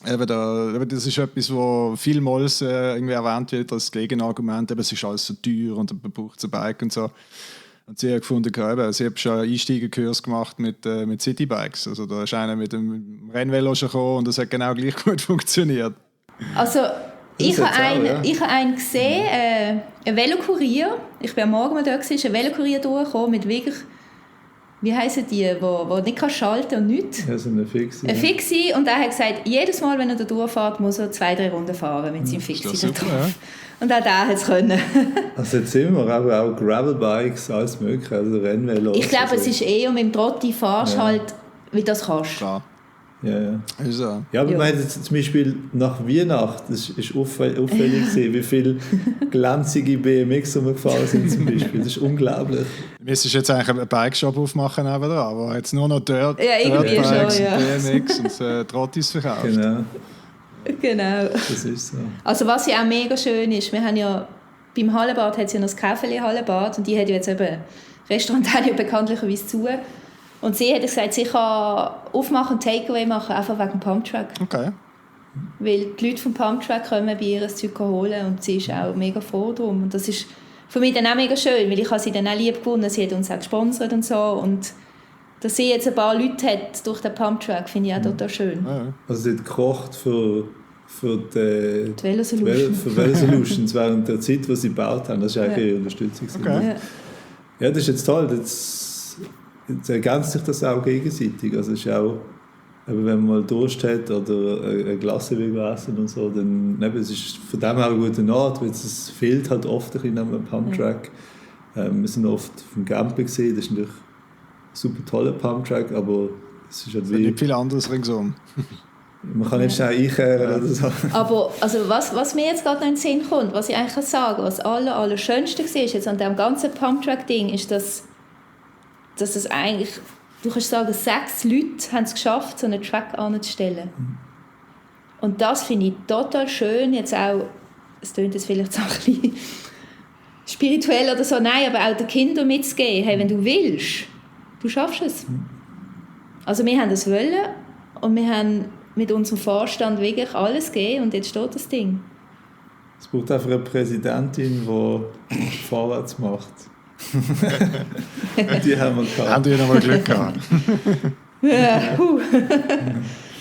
das ist etwas, wo vielmals irgendwie erwähnt wird als Gegenargument, es ist alles so teuer und man braucht ein Bike und so. Und sie hat gefunden, sie hat schon einen Einsteigerkurs gemacht mit Citybikes. Also da ist einer mit dem Rennvelo schon gekommen und das hat genau gleich gut funktioniert. Also
ich habe einen gesehen, einen Velokurier. Ich war am Morgen mal da, ist ein Velokurier durchgekommen mit wirklich, wie heissen die, wo nicht schalten kann und nichts.
Ja, so eine Fixie.
Eine Fixie. Und er hat gesagt, jedes Mal, wenn er da durchfährt, muss er 2-3 Runden fahren mit seinem Fixie da drauf. Ja. Und auch der hat es können.
Also jetzt sind wir aber auch Gravelbikes, alles mögliche, also Rennvelos.
Ich glaube, es ist eher mit dem Trotti fahrst halt, wie das kannst.
Klar.
Ja.
Also.
Ja, aber man hat jetzt zum Beispiel nach Weihnachten, das ist auffällig gesehen, wie viele glänzige BMX gefahren sind zum Beispiel. Das ist unglaublich.
Wir müssen jetzt eigentlich einen Bike-Shop aufmachen nebenan, aber jetzt nur noch
irgendwie
Dirtbikes
schon, ja.
und BMX und Trottis verkauft.
Genau.
Das ist so.
Also was ja auch mega schön ist, wir haben ja beim Hallenbad hat es ja noch das Käferli-Hallenbad und die hat ja jetzt eben, Restaurant hat ja bekanntlicherweise zu. Und sie hat gesagt, sie kann aufmachen und Takeaway machen, einfach wegen dem Pumptrack.
Okay.
Weil die Leute vom Pumptrack kommen bei ihr das Zeug holen und sie ist auch mega froh drum. Und das ist für mich dann auch mega schön, weil ich habe sie dann auch lieb gewonnen, sie hat uns auch gesponsert und so. Und dass sie jetzt ein paar Leute hat durch den Pumptrack, finde ich auch total schön.
Ja.
Also sie hat gekocht für die
Velosolutions
während der Zeit, die sie gebaut haben. Das war eigentlich ihre Unterstützung.
Okay.
Ja, das ist jetzt toll. Jetzt ergänzt sich das auch gegenseitig. Also es ist auch, wenn man mal Durst hat oder eine Glasse will essen und so, dann es ist von dem her ein guter Ort, weil es fehlt halt oft ein bisschen am Pumptrack. Wir sind oft vom Campen gesehen, das ist natürlich ein super toller Pumptrack, aber es ist halt wie...
Nicht viel anderes ringsum.
Man kann nicht schnell einkehren oder so.
Aber also was mir jetzt gerade noch in den Sinn kommt, was ich eigentlich sagen kann, was das Schönste war jetzt an diesem ganzen Pumptrack-Ding, ist, dass es eigentlich, du kannst sagen, 6 Leute haben es geschafft, so einen Track anzustellen. Und das finde ich total schön, jetzt auch, es klingt jetzt vielleicht so ein bisschen spirituell oder so, nein, aber auch den Kindern mitzugeben, hey, wenn du willst, du schaffst es. Also wir haben das wollen und wir haben mit unserem Vorstand wirklich alles gegeben und jetzt steht das Ding.
Es braucht einfach eine Präsidentin, die vorwärts macht. Die haben wir gehabt.
Haben die noch mal Glück gehabt?
Ja,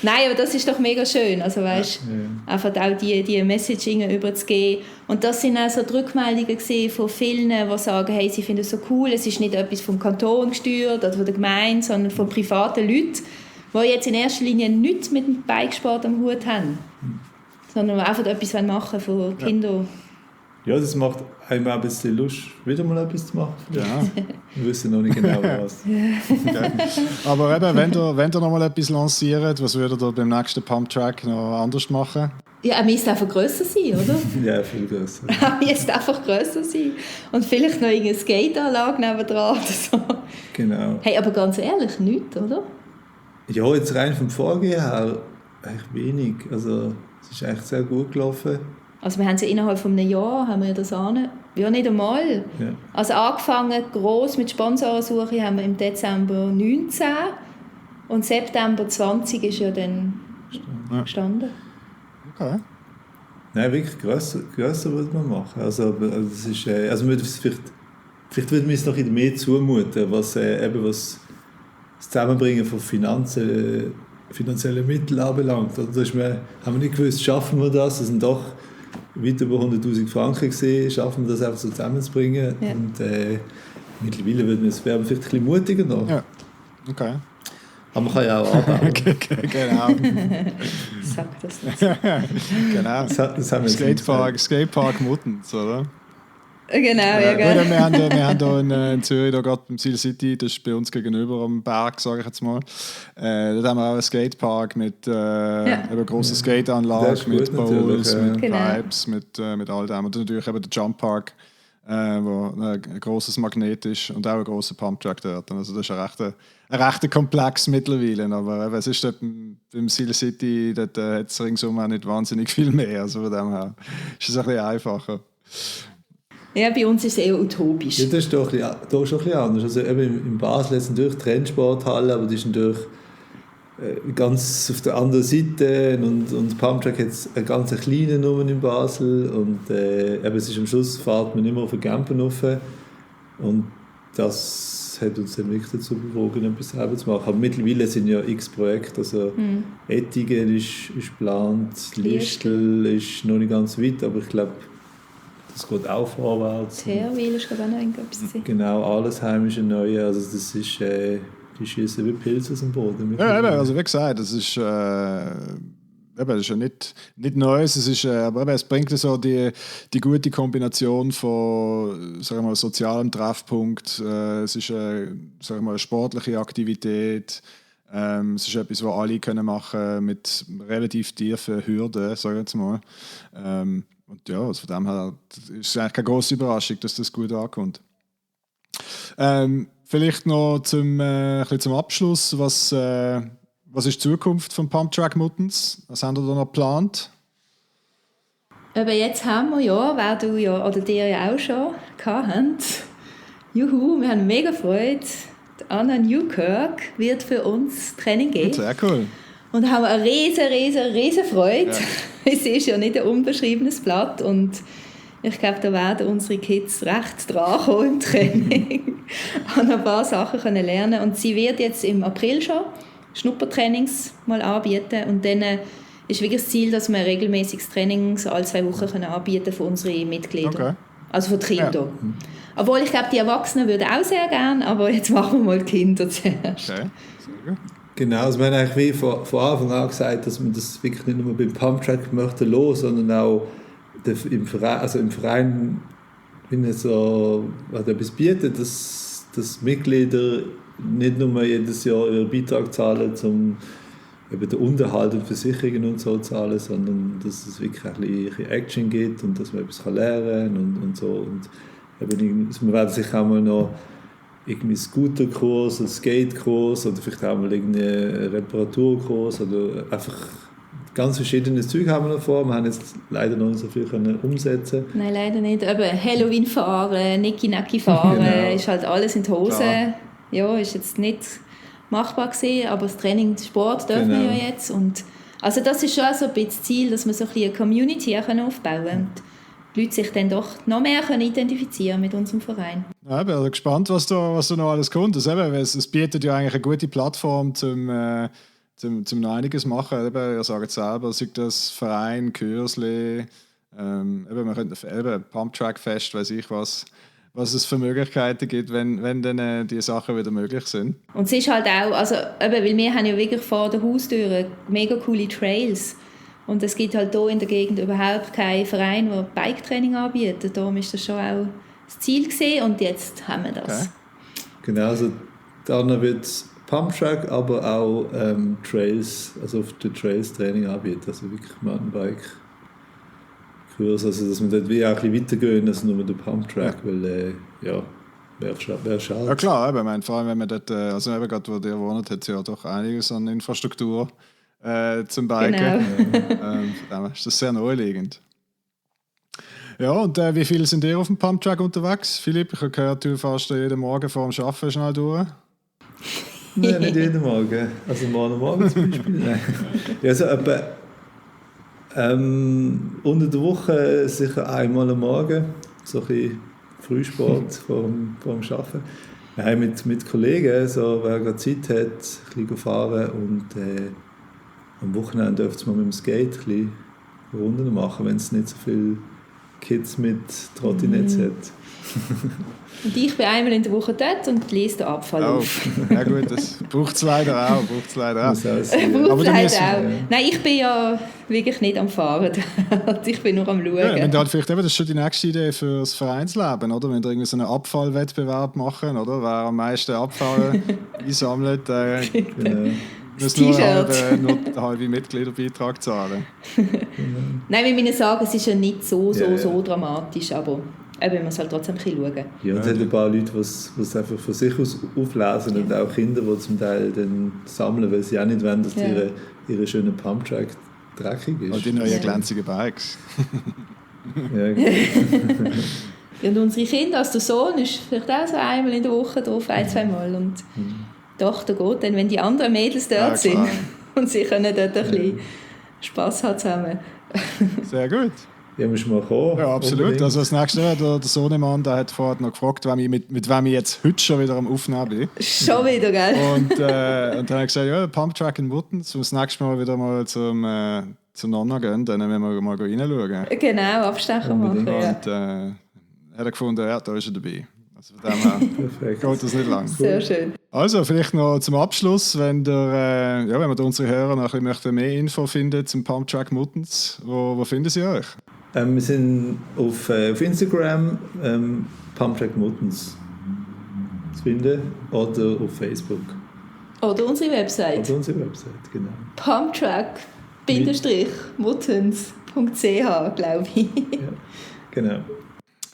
Nein, aber das ist doch mega schön. Also weißt, einfach auch die Messaging überzugeben. Und das sind auch so die Rückmeldungen von vielen, die sagen, hey, sie finden es so cool, es ist nicht etwas vom Kanton gesteuert oder von der Gemeinde, sondern von privaten Leuten, die jetzt in erster Linie nichts mit dem Bikesport am Hut haben, sondern einfach etwas machen für Kinder.
Ja, das macht einem auch ein bisschen Lust, wieder mal etwas zu machen.
Ja.
Wir wissen noch nicht genau was.
Okay. Aber eben, wenn ihr noch mal etwas lanciert, was würdet ihr beim nächsten Pumptrack noch anders machen?
Ja, er müsste einfach grösser sein, oder?
Ja, viel grösser.
Er müsste einfach grösser sein. Und vielleicht noch irgendeine Skateanlage nebendran oder so.
Genau.
Hey, aber ganz ehrlich, nichts, oder?
Ja, jetzt rein vom Vorgehen her eigentlich wenig. Also es ist echt sehr gut gelaufen.
Also wir haben ja innerhalb von einem Jahr haben wir das an. Ja, nicht einmal.
Ja.
Also angefangen gross mit Sponsorensuche haben wir im Dezember 19 und September 20 ist ja dann gestanden.
Okay.
Nein, wirklich grösser würde man machen. Also das ist, vielleicht würde man es noch mehr zumuten, was das Zusammenbringen von finanziellen Mitteln anbelangt. Also haben wir nicht gewusst, schaffen wir das? Das sind doch weit über 100'000 Franken gesehen, schaffen wir das einfach so zusammenzubringen. Ja. Und mittlerweile wäre man vielleicht ein bisschen mutiger noch.
Ja, okay.
Aber man kann ja auch anbauen.
Genau.
Sag das nicht.
Genau.
Das haben wir
Skatepark Muttenz, oder?
Genau, ja,
gut,
gell.
wir haben hier in Zürich, da gerade beim Seal City, das ist bei uns gegenüber am Berg, sage ich jetzt mal. Dort haben wir auch einen Skatepark mit einer grossen Skateanlage, mit Bowls, mit Pipes, mit all dem. Und natürlich eben der Jump Park, wo ein grosses Magnet ist und auch ein grosser Pumptrack dort. Also das ist ein rechter Komplex mittlerweile. Aber es ist dort beim Seal City, dort hat es ringsum auch nicht wahnsinnig viel mehr. Also von dem her ist es ein bisschen einfacher.
Ja, bei uns ist es eher utopisch.
Ja, das ist doch schon ein bisschen anders. Also eben in Basel ist natürlich Trendsporthalle, aber die ist natürlich ganz auf der anderen Seite und Pumptrack hat einen ganz kleinen Nummer in Basel und eben es ist am Schluss fährt man immer auf den Campen rauf und das hat uns dann wirklich dazu bewogen, etwas selber zu machen. Aber mittlerweile sind ja x Projekte, also Ettigen ist geplant, Liestel ist noch nicht ganz weit, aber ich glaube, das geht auch vorwärts.
Terwil ist glaube ich auch noch irgendetwas.
Genau, alles heimische Neue, also das ist, die schießen wie Pilze aus dem Boden.
Ja, also wie gesagt, das ist ja nicht Neues, es ist, aber es bringt so die gute Kombination von, sagen wir mal, sozialem Treffpunkt, es ist, sagen wir mal, eine sportliche Aktivität, Es ist etwas, was alle können machen mit relativ tiefen Hürden, sage ich jetzt mal. Und ja, also von dem her ist es eigentlich keine grosse Überraschung, dass das gut ankommt. Vielleicht noch zum Abschluss, was ist die Zukunft von Pumptrack Muttenz? Was haben ihr da noch geplant?
Aber jetzt haben wir ja, wer du ja oder dir ja auch schon gehabt habt. Juhu, wir haben mega Freude. Die Anna Newkirk wird für uns Training geben.
Sehr cool.
Und haben eine riesen Freude. Ja. Es ist ja nicht ein unbeschriebenes Blatt und ich glaube, da werden unsere Kids recht drankommen im Training. Und ein paar Sachen können lernen. Und sie wird jetzt im April schon Schnuppertrainings mal anbieten und dann ist wirklich das Ziel, dass wir regelmäßiges Training so alle 2 Wochen können anbieten für unsere Mitglieder. Okay. Also für die Kinder. Ja. Obwohl, ich glaube, die Erwachsenen würden auch sehr gerne, aber jetzt machen wir mal die Kinder zuerst. Okay.
Genau, also wir haben eigentlich wie von Anfang an gesagt, dass wir das wirklich nicht nur beim Pumptrack möchten los, sondern auch im Verein wenn es so etwas bietet, dass Mitglieder nicht nur jedes Jahr ihren Beitrag zahlen, um eben den Unterhalt und Versicherungen und so zahlen, sondern dass es wirklich ein bisschen Action gibt und dass man etwas lernen kann und so. Und eben, wir werden sicher auch mal noch irgendwie einen Scooterkurs, einen Skatekurs oder vielleicht auch mal einen Reparaturkurs oder einfach ganz verschiedenes Zeug haben wir noch vor. Wir haben jetzt leider noch nicht so viel umsetzen.
Nein, leider nicht. Aber Halloween fahren, Niki-Naki fahren, genau. Ist halt alles in die Hose. Klar. Ja, ist jetzt nicht machbar gewesen, aber das Training, Sport dürfen wir ja jetzt. Und also das ist schon so ein bisschen das Ziel, dass wir so ein bisschen eine Community auch aufbauen können und die Leute sich dann doch noch mehr identifizieren mit unserem Verein.
Ja, ich bin gespannt, was da noch alles kommt. Also eben, es bietet ja eigentlich eine gute Plattform zum noch einiges machen. Eben, ihr sagt es selber, sei das Verein, Kürzli, man könnte Pumptrack-Fest, weiß ich was es für Möglichkeiten gibt, wenn dann die Sachen wieder möglich sind.
Und es ist halt auch, also, weil wir haben ja wirklich vor der Haustür mega coole Trails. Und es gibt halt hier in der Gegend überhaupt keinen Verein, der Bike-Training anbietet. Darum ist das schon auch das Ziel gewesen und jetzt haben wir das.
Okay. Genau, also dann wird Pumptrack, aber auch Trails, also auf den Trails Training anbieten, also wirklich Mountainbike-Kurs, also dass wir dort wie auch ein bisschen weitergehen als nur der Pumptrack, weil wäre schade.
Ja klar, eben, ich meine, vor allem wenn man dort, also eben gerade wo ihr wohnt, hat es ja doch einiges an Infrastruktur zum Biken. Genau. Ist das sehr naheliegend. Ja, und wie viele sind ihr auf dem Pumptrack unterwegs? Philipp, ich habe gehört, du fährst jeden Morgen vor dem Arbeiten schnell durch.
Nein, nicht jeden Morgen. Also morgen zum Beispiel. Nein. Ja, also etwa unter der Woche sicher einmal am Morgen, so ein bisschen Frühsport vorm Arbeiten. Nein, mit Kollegen, so, wer gerade Zeit hat, ein bisschen fahren und am Wochenende dürft ihr mal mit dem Skate ein bisschen Runden machen, wenn es nicht so viele Kids mit Trottinetts hat.
Und ich bin einmal in der Woche dort und lese den Abfall auf.
Ja gut, das braucht es leider auch.
Aber Nein, ich bin ja wirklich nicht am Fahren. Ich bin nur am Schauen.
Ja, wenn halt vielleicht das ist schon die nächste Idee für das Vereinsleben, oder? Wenn wir irgendwie so einen Abfallwettbewerb machen, oder? Wer am meisten Abfall einsammelt, muss nur einen halben Mitgliederbeitrag zahlen.
Nein, wir müssen sagen, es ist ja nicht so dramatisch, aber wir müssen halt trotzdem ein bisschen schauen.
Ja, und es hat ein paar Leute, die es einfach von sich aus auflesen und auch Kinder, die zum Teil dann sammeln, weil sie auch nicht wollen, dass ihre schöne Pumptrack dreckig ist.
Und die neuen glänzigen Bikes.
Ja, genau.
Und unsere Kinder, also der Sohn ist vielleicht auch so einmal in der Woche drauf, 1-2 Mal. Und die Tochter geht dann, wenn die anderen Mädels dort sind. Und sie können dort ein bisschen Spass haben zusammen.
Sehr gut.
Ja, musst du mal kommen.
Ja, absolut. Unbedingt. Also das nächste, der Sohnemann, der hat vorher noch gefragt, mit wem ich jetzt heute schon wieder am Aufnehmen bin.
Schon wieder, gell?
Und dann habe ich gesagt, ja, Pumptrack in Muttenz, das nächste Mal wieder mal zum Nonna gehen, dann müssen wir mal reinschauen.
Genau, Abstecher machen.
Und hat er gefunden, ja, da ist er dabei. Also von dem her geht das nicht lang.
Sehr schön.
Also vielleicht noch zum Abschluss, wenn wir unsere Hörer noch ein bisschen mehr Info finden zum Pumptrack Muttenz, wo finden sie euch?
Wir sind auf Instagram Pumptrack Muttenz zu finden oder auf Facebook.
Oder unsere Website.
Oder unsere Website, genau.
Pumptrack-Muttens.ch, glaube ich.
Ja, genau.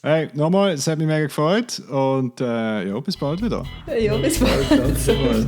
Hey, nochmal, es hat mich mega gefreut und ja, bis bald wieder.
Ja, bis bald.
Danke mal.